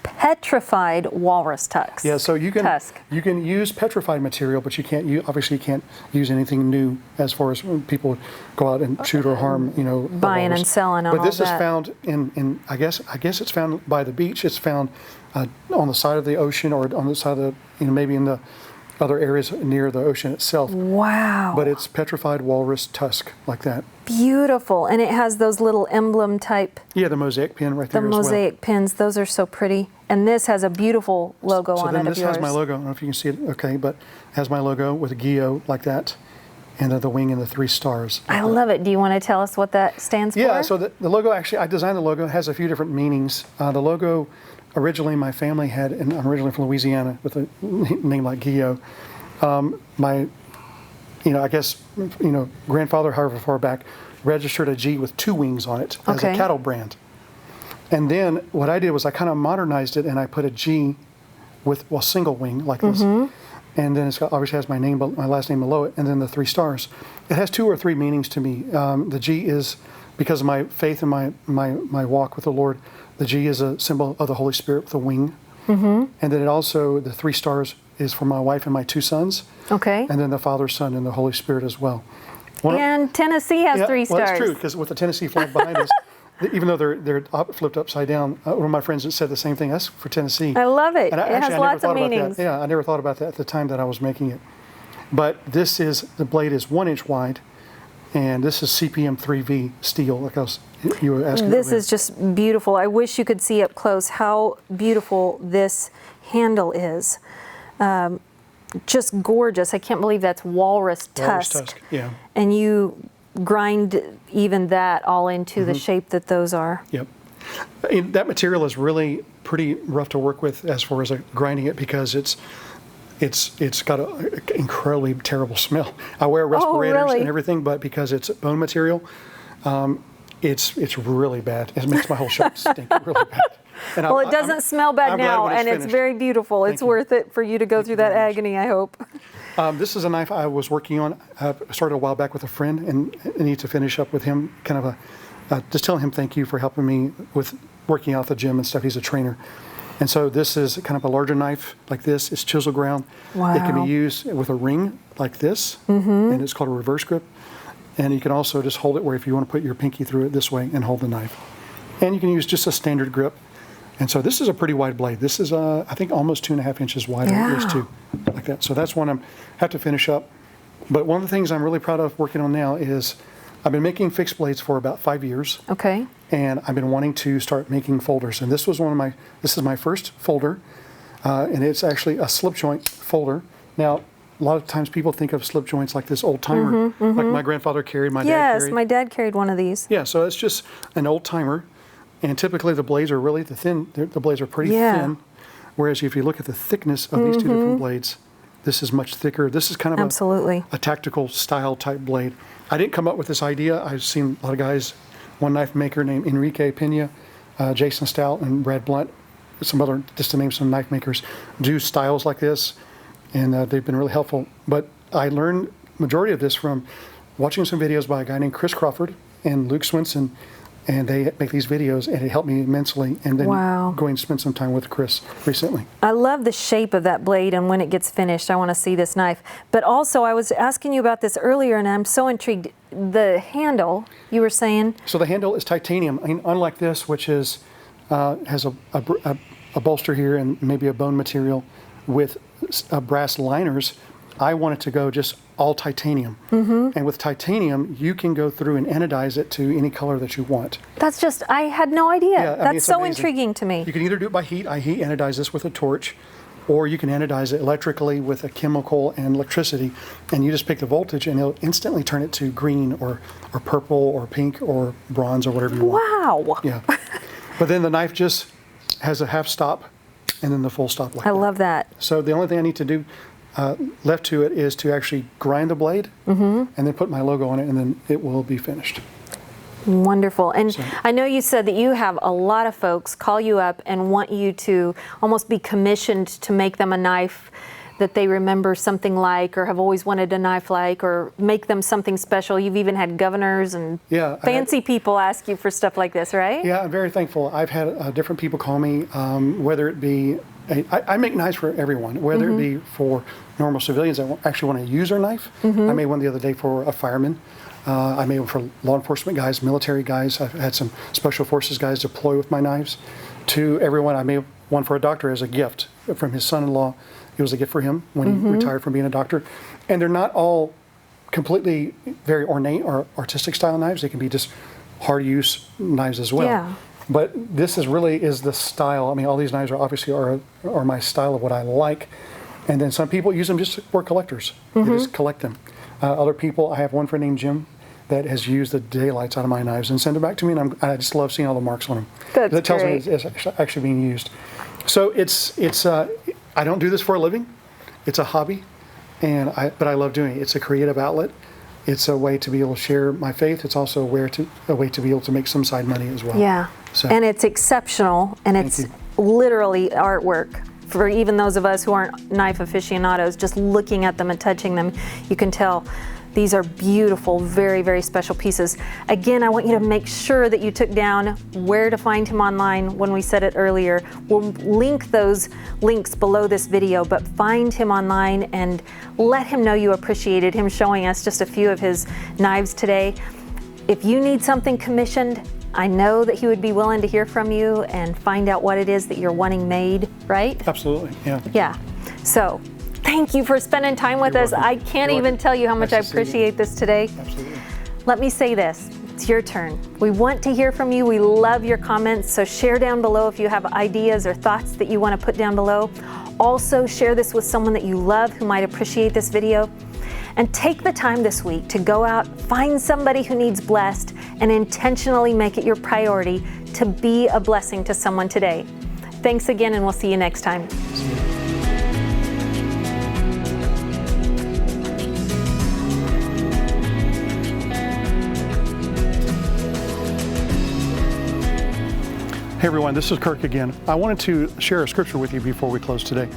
petrified walrus tusk. Yeah, so you can use petrified material, but you can't obviously you can't use anything new as far as when people go out and shoot or harm, you know, buying and selling and but all this that. is found in I guess it's found by the beach. It's found on the side of the ocean or on the side of the, you know, maybe in the other areas near the ocean itself. Wow. But it's petrified walrus tusk like that. Beautiful. And it has those little emblem type. Yeah, the mosaic pin right there The as well. mosaic pins. Those are so pretty. And this has a beautiful logo So on then it this of yours. has my logo. I don't know if you can see it okay, but it has my logo with a Guillot like that. And the wing and the 3 stars. I love it. Do you want to tell us what that stands for? Yeah, so the logo, actually, I designed the logo. It has a few different meanings. The logo, originally my family had, and I'm originally from Louisiana with a name like Guillot. My, you know, I guess, you know, grandfather, however far back, registered a G with 2 wings on it as a cattle brand. And then what I did was I kind of modernized it and I put a G with a single wing like this. And then it's got, obviously has my name, my last name below it, and then the 3 stars. It has 2 or 3 meanings to me. The G is because of my faith and my walk with the Lord. The G is a symbol of the Holy Spirit with a wing. And then it also, the 3 stars is for my wife and my 2 sons. Okay. And then the Father, Son, and the Holy Spirit as well. And Tennessee has 3 stars. Well, that's true, because with the Tennessee flag behind us, even though they're flipped upside down, one of my friends that said the same thing. That's for Tennessee. I love it. And It has lots of meanings. Yeah, I never thought about that at the time that I was making it. But this is, the blade is 1 inch wide, and this is CPM 3V steel, like you were asking. This is just beautiful. I wish you could see up close how beautiful this handle is. Just gorgeous. I can't believe that's walrus tusk. Walrus tusk, yeah. And you grind even that all into the shape that those are. Yep. And that material is really pretty rough to work with as far as grinding it, because it's got an incredibly terrible smell. I wear respirators and everything, but because it's bone material, it's really bad. It makes my whole shop stink really bad. And Well, it doesn't smell bad now, and it's finished. very beautiful. It's worth it for you to go through that agony, I hope. This is a knife I was working on. I started a while back with a friend, and I need to finish up with him, kind of just telling him thank you for helping me with working out at the gym and stuff. He's a trainer. And so this is kind of a larger knife like this. It's chisel ground. Wow. It can be used with a ring like this, and it's called a reverse grip. And you can also just hold it where if you want to put your pinky through it this way and hold the knife. And you can use just a standard grip. And so this is a pretty wide blade. This is, I think, almost 2.5 inches wide, or at least 2, like that. So that's one I have to finish up. But one of the things I'm really proud of working on now is I've been making fixed blades for about 5 years. Okay. And I've been wanting to start making folders. And this was this is my first folder. And it's actually a slip joint folder. Now, a lot of times people think of slip joints like this old timer, like my grandfather carried, my dad carried. Yes, my dad carried one of these. Yeah, so it's just an old timer. And typically the blades are really the blades are pretty thin. Whereas if you look at the thickness of these 2 different blades, this is much thicker. This is kind of a tactical style type blade. I didn't come up with this idea. I've seen a lot of guys, one knife maker named Enrique Pena, Jason Stout, and Brad Blunt, some other, just to name some knife makers, do styles like this. And they've been really helpful. But I learned majority of this from watching some videos by a guy named Chris Crawford and Luke Swinson. And they make these videos, and it helped me immensely. And then going and spend some time with Chris recently. I love the shape of that blade, and when it gets finished, I want to see this knife. But also, I was asking you about this earlier, and I'm so intrigued. The handle, you were saying? So the handle is titanium. I mean, unlike this, which is has a bolster here and maybe a bone material with brass liners, I want it to go just all titanium. And with titanium, you can go through and anodize it to any color that you want. That's just, I had no idea. Yeah, That's so intriguing to me. You can either do it by heat. I heat anodize this with a torch, or you can anodize it electrically with a chemical and electricity, and you just pick the voltage and it'll instantly turn it to green or purple or pink or bronze or whatever you want. Wow. Yeah. But then the knife just has a half stop and then the full stop like that. I love that. So the only thing I need to do left to it is to actually grind the blade and then put my logo on it, and then it will be finished. Wonderful. And I know you said that you have a lot of folks call you up and want you to almost be commissioned to make them a knife that they remember something like, or have always wanted a knife like, or make them something special? You've even had governors and fancy people ask you for stuff like this, right? Yeah, I'm very thankful. I've had different people call me, whether it be, I make knives for everyone, whether it be for normal civilians that actually want to use their knife. I made one the other day for a fireman. I made one for law enforcement guys, military guys. I've had some special forces guys deploy with my knives. To everyone, I made one for a doctor as a gift from his son-in-law. It was a gift for him when he retired from being a doctor. And they're not all completely very ornate or artistic style knives. They can be just hard use knives as well. Yeah. But this is really the style. I mean, all these knives are obviously are my style of what I like. And then some people use them just for collectors. They just collect them. Other people, I have one friend named Jim that has used the daylights out of my knives and send them back to me, and I just love seeing all the marks on them. That tells me it's actually being used. So I don't do this for a living. It's a hobby, but I love doing it. It's a creative outlet. It's a way to be able to share my faith. It's also a way to be able to make some side money as well. Yeah, so, and it's exceptional, and it's literally artwork. For even those of us who aren't knife aficionados, just looking at them and touching them, you can tell these are beautiful, very, very special pieces. Again, I want you to make sure that you took down where to find him online when we said it earlier. We'll link those links below this video, but find him online and let him know you appreciated him showing us just a few of his knives today. If you need something commissioned, I know that he would be willing to hear from you and find out what it is that you're wanting made, right? Absolutely, yeah. Yeah, so thank you for spending time with us. I can't even tell you how much I appreciate this today. Absolutely. Let me say this, it's your turn. We want to hear from you. We love your comments, so share down below if you have ideas or thoughts that you want to put down below. Also, share this with someone that you love who might appreciate this video. And take the time this week to go out, find somebody who needs blessed, and intentionally make it your priority to be a blessing to someone today. Thanks again, and we'll see you next time. Hey everyone, this is Kirk again. I wanted to share a scripture with you before we close today.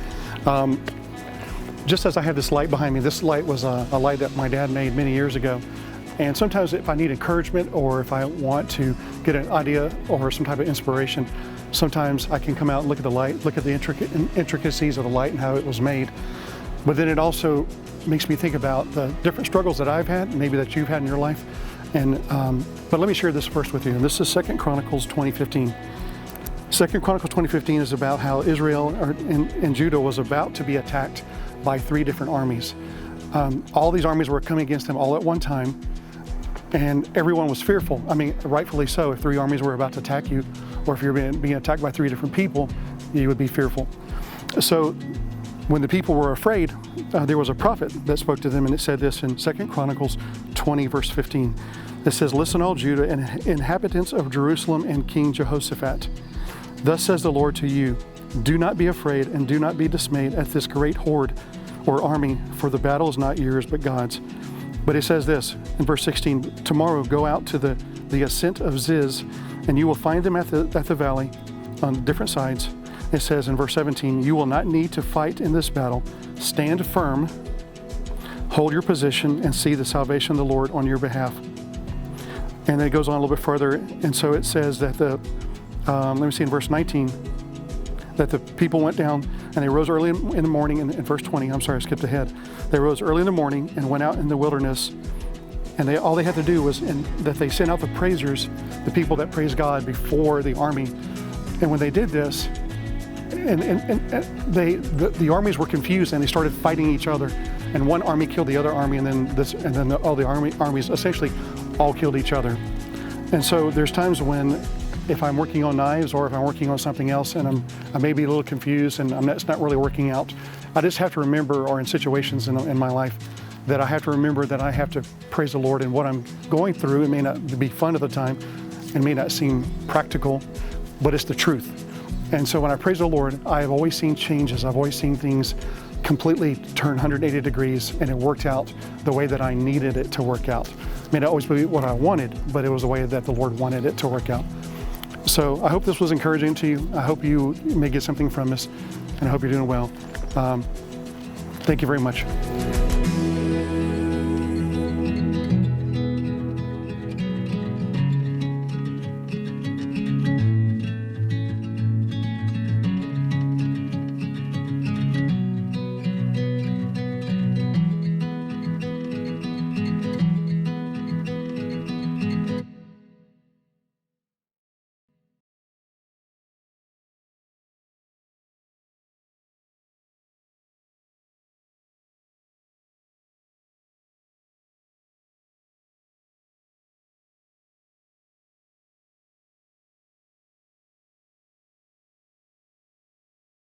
Just as I have this light behind me, this light was a light that my dad made many years ago. And sometimes if I need encouragement or if I want to get an idea or some type of inspiration, sometimes I can come out and look at the light, look at the intricacies of the light and how it was made. But then it also makes me think about the different struggles that I've had, maybe that you've had in your life. But let me share this first with you. And this is 2 Chronicles 20:15. 2 Chronicles 20:15 is about how Israel and Judah was about to be attacked by 3 different armies. All these armies were coming against them all at one time, and everyone was fearful. I mean, rightfully so. If 3 armies were about to attack you, or if you're being attacked by 3 different people, you would be fearful. So when the people were afraid, there was a prophet that spoke to them, and it said this in 2 Chronicles 20, verse 15. It says, "Listen, all Judah and inhabitants of Jerusalem and King Jehoshaphat. Thus says the Lord to you, do not be afraid and do not be dismayed at this great horde or army, for the battle is not yours but God's." But it says this in verse 16, "Tomorrow go out to the ascent of Ziz, and you will find them at the valley on different sides." It says in verse 17, "You will not need to fight in this battle. Stand firm, hold your position, and see the salvation of the Lord on your behalf." And then it goes on a little bit further, and so it says that let me see in verse 19, that the people went down and they rose early in the morning. In verse 20, I'm sorry, I skipped ahead. They rose early in the morning and went out in the wilderness, and all they had to do was that they sent out the praisers, the people that praise God before the army. And when they did this, the armies were confused and they started fighting each other. And one army killed the other army, and then all the armies essentially all killed each other. And so there's times when, if I'm working on knives or if I'm working on something else and I may be a little confused and it's not really working out, I just have to remember, or in situations in my life, that I have to remember that I have to praise the Lord in what I'm going through. It may not be fun at the time, it may not seem practical, but it's the truth. And so when I praise the Lord, I've always seen changes. I've always seen things completely turn 180 degrees, and it worked out the way that I needed it to work out. It may not always be what I wanted, but it was the way that the Lord wanted it to work out. So I hope this was encouraging to you. I hope you may get something from this, and I hope you're doing well. Thank you very much.